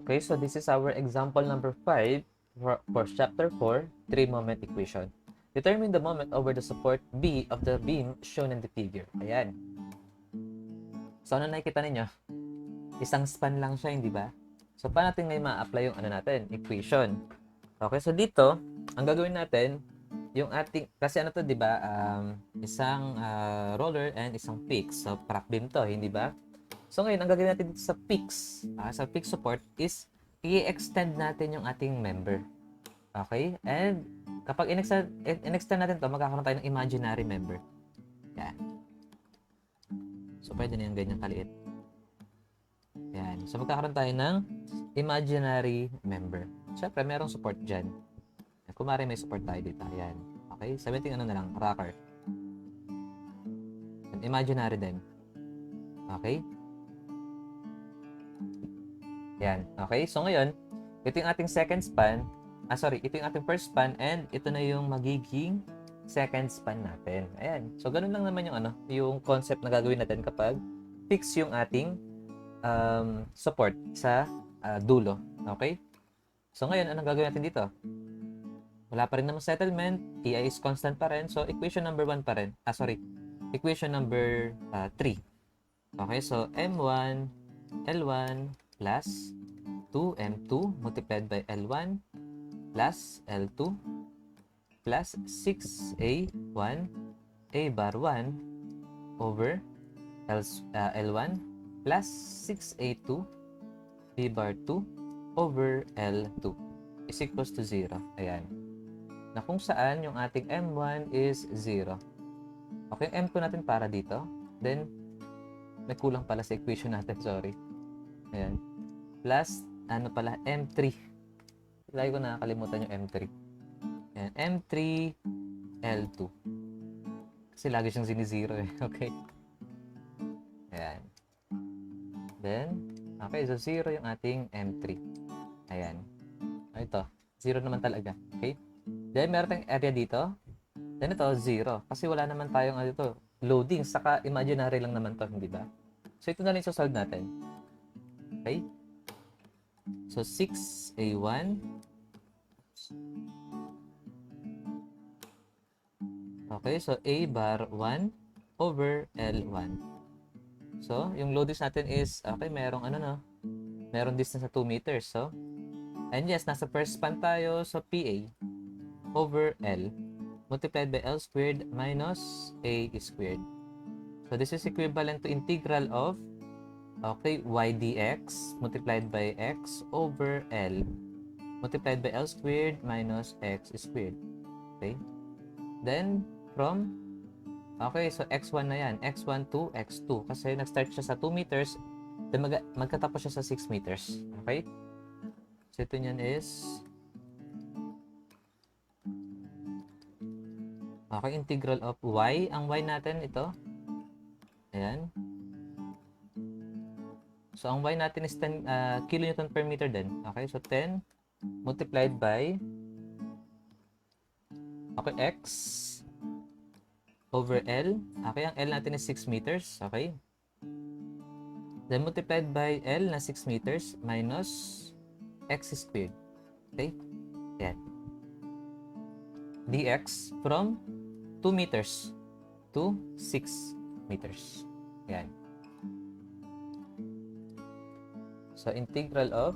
Okay, so this is our example number 5 for chapter 4, 3-moment equation. Determine the moment over the support B of the beam shown in the figure. Ayan. So, ano nakikita ninyo? Isang span lang siya, hindi ba? So, paano natin ngayon ma-apply yung equation? Okay, so dito, ang gagawin natin, yung ating, kasi ano to, di ba? Isang roller and isang fix. So, crack beam to, hindi ba? So ngayon, ang gagawin natin dito sa fixed support is i-extend natin yung ating member. Okay? And kapag in-extend natin to, magkakaroon tayo ng imaginary member. Yan. So pwede na yung ganyan kaliit. Yan. So magkakaroon tayo ng imaginary member. Siyempre, merong support dyan. Kumari may support tayo dito. Yan. Okay? Sabihin ano na lang, rocker. And imaginary din. Okay? Yan. Okay? So, ngayon, ito yung ating second span. Ito yung ating first span and ito na yung magiging second span natin. Ayan. So, ganun lang naman yung concept na gagawin natin kapag fix yung ating support sa dulo. Okay? So, ngayon, anong gagawin natin dito? Wala pa rin naman settlement. TI is constant pa rin. So, equation number 1 pa rin. Equation number 3. Okay? So, M1, L1, plus 2M2 multiplied by L1 plus L2 plus 6A1 A bar 1 over L1 plus 6A2 B bar 2 over L2 is equals to 0. Ayan. Na kung saan yung ating M1 is 0. Okay, yung M2 natin para dito. Then, may kulang pala sa equation natin. Sorry. Ayan. Plus, M3. Lagi ko nakakalimutan yung M3. Ayan. M3, L2. Kasi lagi siyang sinizero eh. Okay. Ayan. Then, okay. So, 0 yung ating M3. Ayan. Ito. 0 naman talaga. Okay. Then, meron tayong area dito. Then, ito, 0. Kasi wala naman tayong loading. Saka, imaginary lang naman to. Hindi ba? So, ito na rin solve natin. Okay? So, 6A1. Okay, so A bar 1 over L1. So, yung loadings natin is, okay, merong merong distance na 2 meters. So, and yes, nasa first span tayo. So, PA over L multiplied by L squared minus A squared. So, this is equivalent to integral of y dx multiplied by x over L multiplied by L squared minus x squared. Okay? Then, so x1 na yan. x1 to x2. Kasi nag-start siya sa 2 meters, then magkatapos siya sa 6 meters. Okay? So, ito niyan is integral of y. Ang y natin, ito. Ayan. So, ang y natin is 10 kilonewton per meter din. Okay, so 10 multiplied by x over L. Okay, ang L natin is 6 meters. Okay. Then, multiplied by L na 6 meters minus x squared. Okay. Yan. Dx from 2 meters to 6 meters. Yan. So, integral of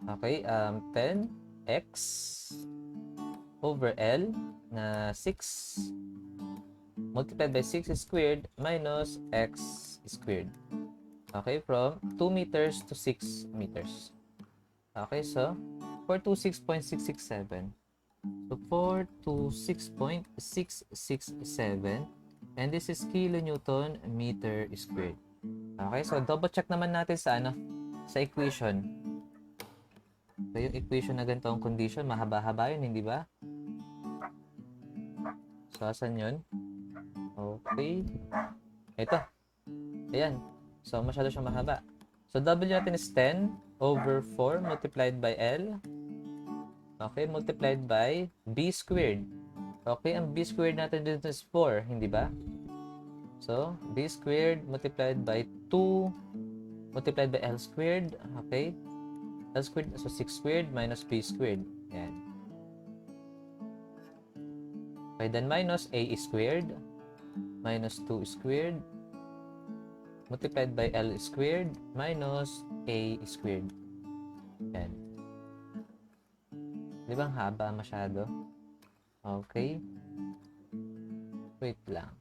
10x over L na 6 multiplied by 6 squared minus x squared. Okay, from 2 meters to 6 meters. Okay, so 426.667. So 426.667 and this is kilonewton meter squared. Okay, so double check naman natin sa equation. So yung equation na ganito ang condition, mahaba-haba yun, hindi ba? So asan yun? Okay. Ito. Ayan. So masyado siyang mahaba. So W natin is 10 over 4 multiplied by L. Okay, multiplied by B squared. Okay, ang B squared natin dito is 4, hindi ba? So, B squared multiplied by 2 multiplied by L squared. Okay. L squared, so 6 squared minus B squared. Yan. Okay, then minus A squared minus 2 squared multiplied by L squared minus A squared. Yan. Di ba ang haba masyado? Okay. Wait lang.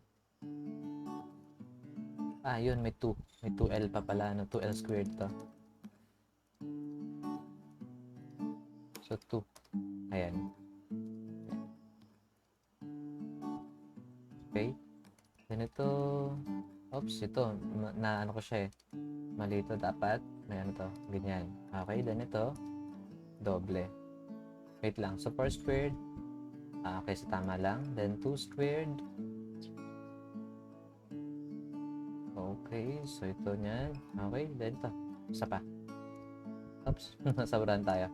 Yun, may 2. May 2L pa pala, no? 2L squared to. So, 2. Ayan. Okay. Then ito, oops, ito, na ano ko siya eh. Mali ito, dapat. May ano to, ganyan. Okay, then ito, doble. Wait lang. So, 4 squared. Okay, so tama lang. Then, 2 squared. Okay, so ito niyan. Okay, then ito. Isa pa. Oops, nasabrahan tayo.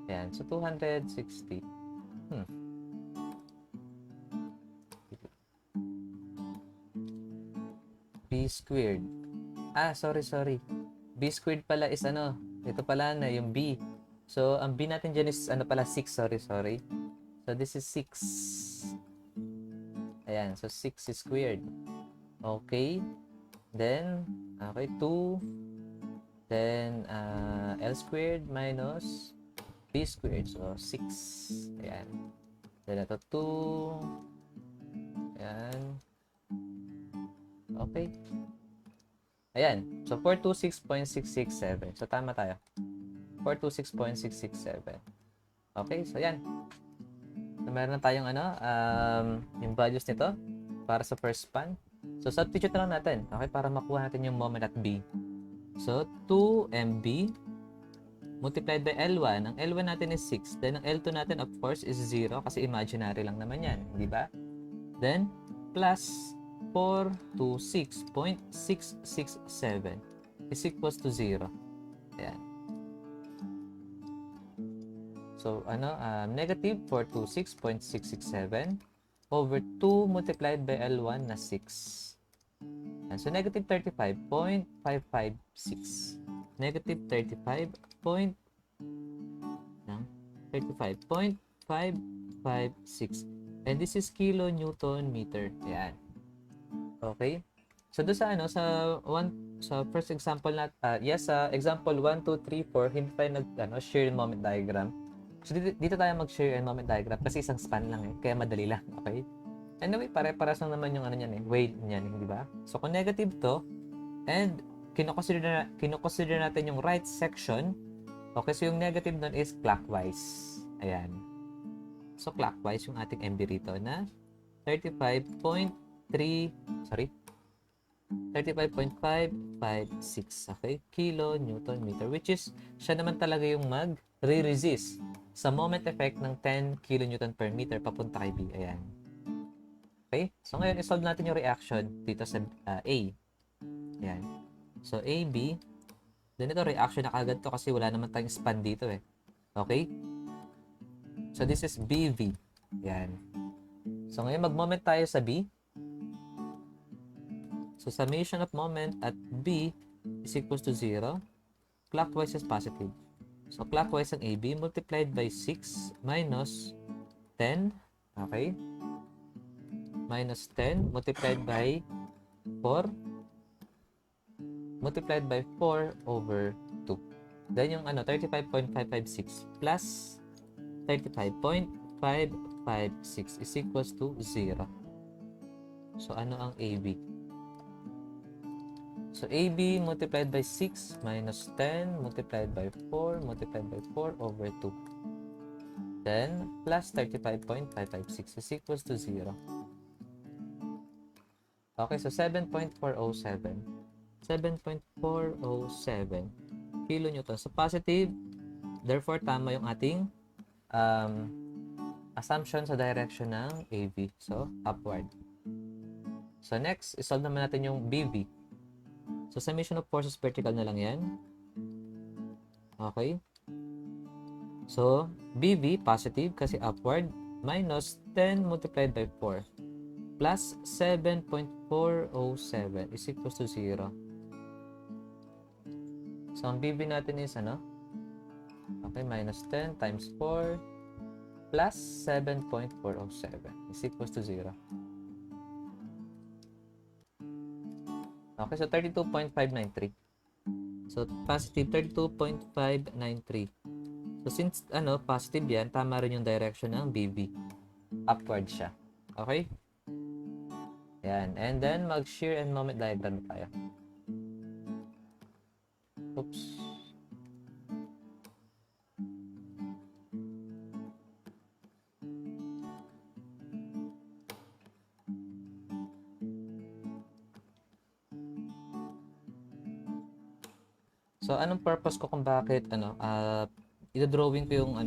Ayan, so 260. B squared. Sorry. B squared pala is ano, ito pala na yung B. So, ang B natin dyan is ano pala, 6. Sorry. So, this is 6. Ayan, so 6 is squared. Okay. Then, okay, 2. Then, L squared minus B squared. So, 6. Ayan. Then, ito 2. Ayan. Okay. Ayan. So, 426.667. So, tama tayo. 426.667. Okay. So, ayan. So, meron na tayong yung values nito para sa first span. So, substitute na lang natin. Okay. Para makuha natin yung moment at B. So, 2mb multiplied by L1. Ang L1 natin is 6. Then, ang L2 natin, of course, is 0 kasi imaginary lang naman yan. Di ba? Then, plus 426.667 is equals to 0. Ayan. So, negative 426.667 over 2 multiplied by L1 na 6. And so, negative 35.556. Negative 35.556. And this is kilonewton meter. Ayan. Okay? So, doon sa first example example 1, 2, 3, 4, hindi tayo shear and moment diagram. So, dito tayo mag-shear and moment diagram kasi isang span lang eh. Kaya madali lang. Okay? Anyway, pare-paras lang naman yung niyan eh. Weight niyan, di ba? So, kung negative to, and kino-consider natin yung right section, okay, so yung negative nun is clockwise. Ayan. So, clockwise yung ating MB rito na 35.556, okay, kilonewton meter, which is, siya naman talaga yung mag-resist sa moment effect ng 10 kilonewton per meter papunta kay B. Ayan. Okay? So, ngayon, isolve natin yung reaction dito sa A. Ayan. So, AB. Then, ito, reaction na kagad to kasi wala naman tayong span dito eh. Okay? So, this is BV. Ayan. So, ngayon, mag-moment tayo sa B. So, summation of moment at B is equals to 0. Clockwise is positive. So, clockwise ang AB multiplied by 6 minus 10. Okay? Minus 10 multiplied by 4 multiplied by 4 over 2. Then yung 35.556 plus 35.556 is equals to 0. So ano ang AB? So AB multiplied by 6 minus 10 multiplied by 4 multiplied by 4 over 2. Then plus 35.556 is equals to 0. Okay, so 7.407. 7.407 kilonewton. So, positive. Therefore, tama yung ating assumption sa direction ng AV. So, upward. So, next, isolve naman natin yung BV. So, summation of forces vertical na lang yan. Okay. So, BV, positive kasi upward, minus 10 multiplied by 4. Plus 7.407 is equals to 0. So, ang BB natin is ano? Okay, minus 10 times 4 plus 7.407 is equals to 0. Okay, so 32.593. So, positive 32.593. So, since positive yan, tama rin yung direction ng BB. Upward siya. Okay? Yan. And then, mag-shear and moment diagram tayo. Oops. So, anong purpose ko kung bakit, i-drawing ko yung,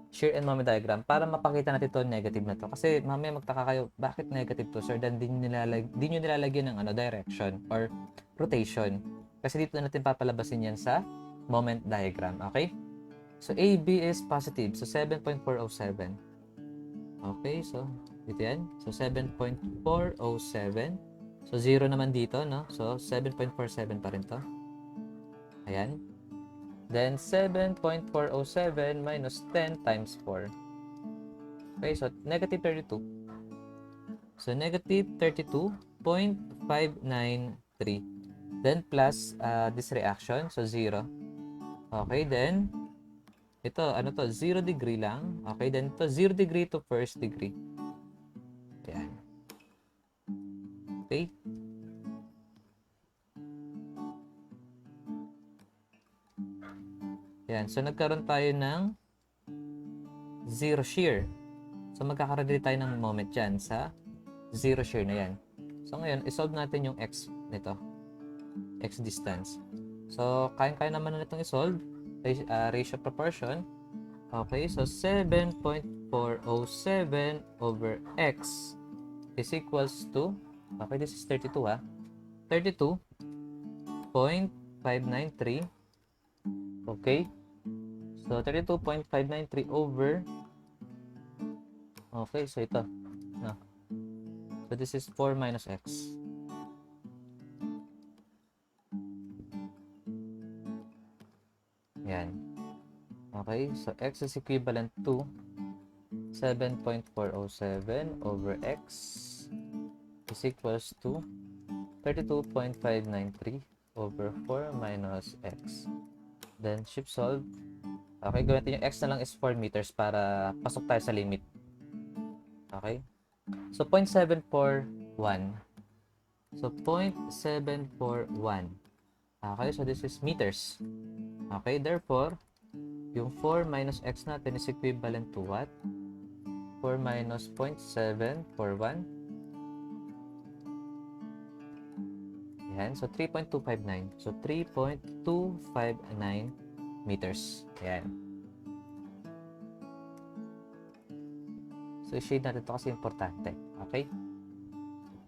shear and moment diagram para mapakita natin ito negative na to. Kasi mamaya magtaka kayo, bakit negative to, sir? Then, di nyo nilalagyan ng, direction or rotation. Kasi dito natin papalabasin yan sa moment diagram. Okay? So, AB is positive. So, 7.407. Okay, so, dito yan. So, 7.407. So, 0 naman dito, no? So, 7.47 pa rin to. Ayan. Then, 7.407 minus 10 times 4. Okay, so, negative 32. So, negative 32.593. Then, plus this reaction. So, 0. Okay, then, ito, 0 degree lang. Okay, then, ito, 0 degree to first degree. Ayan. Okay. Yan. So, nagkaroon tayo ng 0 shear. So, magkakaroon din tayo ng moment dyan sa 0 shear na yan. So, ngayon, isolve natin yung x nito. X distance. So, kaya naman na itong isolve. Ratio proportion. Okay. So, 7.407 over x is equals to, okay, this is 32 ha. 32.593. Okay. So, 32.593 over, okay, so ito, no. So, this is 4 minus x. Yan. Okay, so x is equivalent to 7.407 over x is equals to 32.593 over 4 minus x. Then, shift solve. Okay, gawin natin yung x na lang is 4 meters para pasok tayo sa limit. Okay? So, 0.741. So, 0.741. Okay, so this is meters. Okay, therefore, yung 4 minus x natin is equivalent to what? 4 minus 0.741. Yan, so 3.259. So, 3.259 meters. Ayan. So, i-shade natin ito kasi importante. Okay?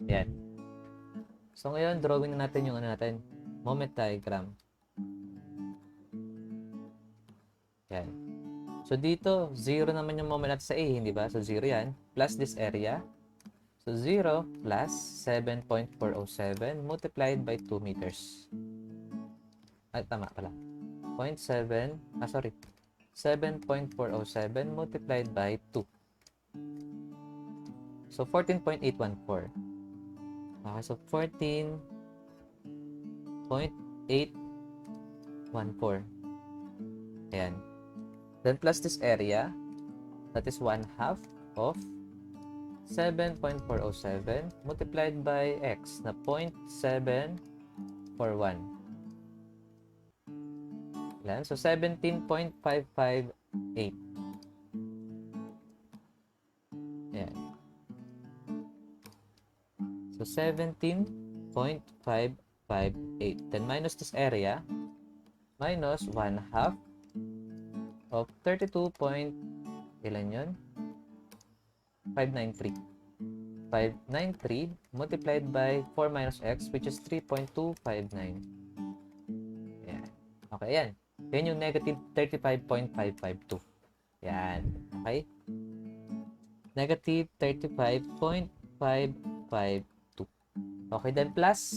Ayan. So, ngayon, drawing na natin yung moment diagram. Ayan. So, dito, 0 naman yung moment natin sa A, hindi ba? So, 0 yan. Plus this area. So, 0 plus 7.407 multiplied by 2 meters. Ay, tama pala. 7.407 multiplied by 2. So, 14.814. Okay, so 14.814. Ayan. Then, plus this area, that is 1/2 of 7.407 multiplied by x na 0.741. Yan. So, 17.558. Yan. So, 17.558. Then, minus this area, minus 1/2 of 32 point, ilan yun? 593. 593 multiplied by 4 minus x, which is 3.259. Yan. Okay, yan. Yan yung negative 35.552. Yan. Okay? Negative 35.552. Okay, then plus,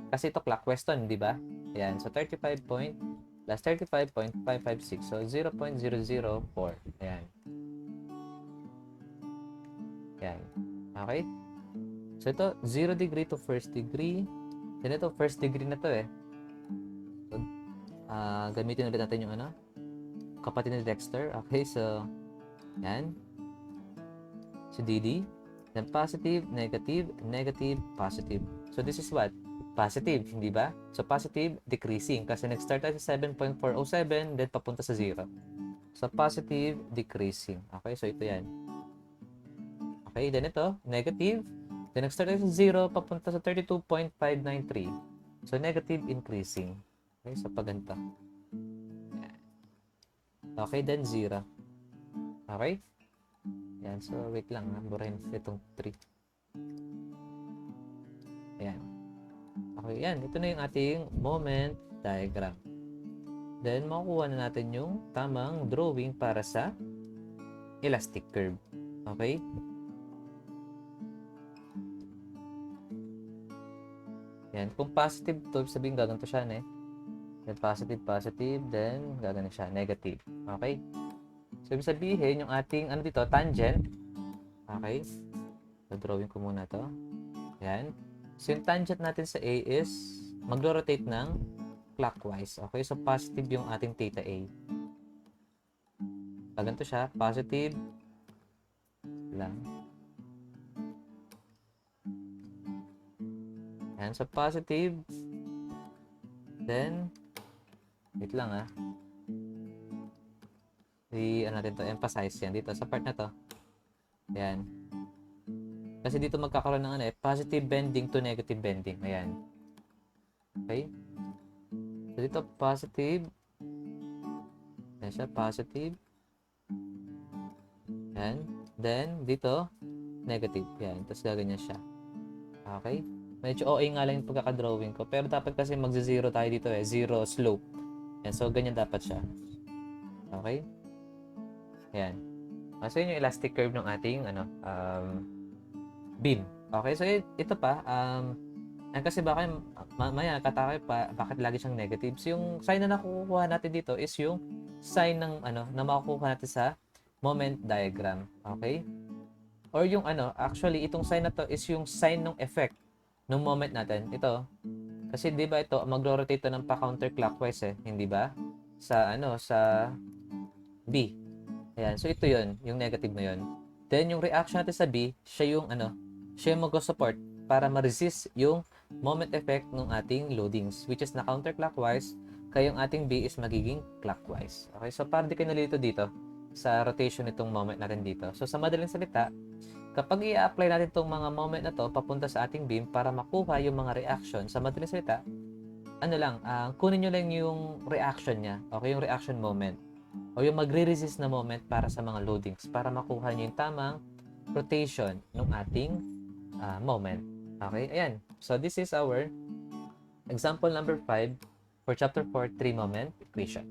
kasi ito clock question, di ba? Ayan, so 35 point plus 35.556. So 0.004. Ayan. Ayan. Okay? So ito, 0 degree to first degree. Then ito, first degree na to eh. So, gamitin ulit natin yung ano, kapatid ni Dexter. Okay, so, yan. So, DD. Then positive, negative, negative, positive. So, this is what? Positive, hindi ba? So, positive, decreasing. Kasi nag-start tayo sa 7.407, then papunta sa 0. So, positive, decreasing. Okay, so ito yan. Okay, then ito, negative. Then nag-start tayo sa 0, papunta sa 32.593. So, negative, increasing. Okay, so paganto. Okay, then 0. Okay? Yan, so wait lang ha. Burahin itong 3. Ayan. Okay, yan. Ito na yung ating moment diagram. Then, makukuha na natin yung tamang drawing para sa elastic curve. Okay? Yan. Kung positive to, sabihin gaganto siya eh. Then, positive, positive. Then, gagano siya. Negative. Okay? So, ibig sabihin, yung ating, ano dito, tangent. Okay? So, drawing ko muna to. Yan. So, yung tangent natin sa A is magro-rotate ng clockwise. Okay? So, positive yung ating theta A. Ganito siya. Positive. Lang. Yan. So, positive. Then, wait lang ano natin to, emphasize yan dito sa part na to. Ayan. Kasi dito magkakaroon ng positive bending to negative bending. Ayan. Okay? So dito positive. Ayan siya, positive. Ayan. Then dito negative. Ayan. Tapos gaganyan siya. Okay? Medyo OA nga lang yung pagkakadrawing ko. Pero dapat kasi magzi-zero tayo dito zero slope. Ayan. So ganyan dapat siya. Okay? Ayan. So, yun yung elastic curve ng ating beam. Okay, so ito pa, kasi baka maya katakay pa, bakit lagi siyang negative? So, yung sign na nakukuha natin dito is yung sign ng na makukuha natin sa moment diagram. Okay? Or yung actually, itong sign na to is yung sign ng effect ng moment natin. Ito, kasi di ba ito, magro-rotate to ng pa-counterclockwise hindi ba? Sa B. Ayan, so ito yon yung negative na yon. Then, yung reaction natin sa B, siya yung mag-support para ma-resist yung moment effect ng ating loadings, which is na counterclockwise, kaya yung ating B is magiging clockwise. Okay, so para di kayo nalito dito sa rotation nitong moment natin dito. So, sa madaling salita, kapag i-apply natin itong mga moment na to papunta sa ating beam para makuha yung mga reaction, sa madaling salita, kunin nyo lang yung reaction niya, okay, yung reaction moment o yung magre-resist na moment para sa mga loadings para makuha nyo yung tamang rotation ng ating moment. Okay? Ayan. So, this is our example number 5 for chapter 4, 3-moment equation.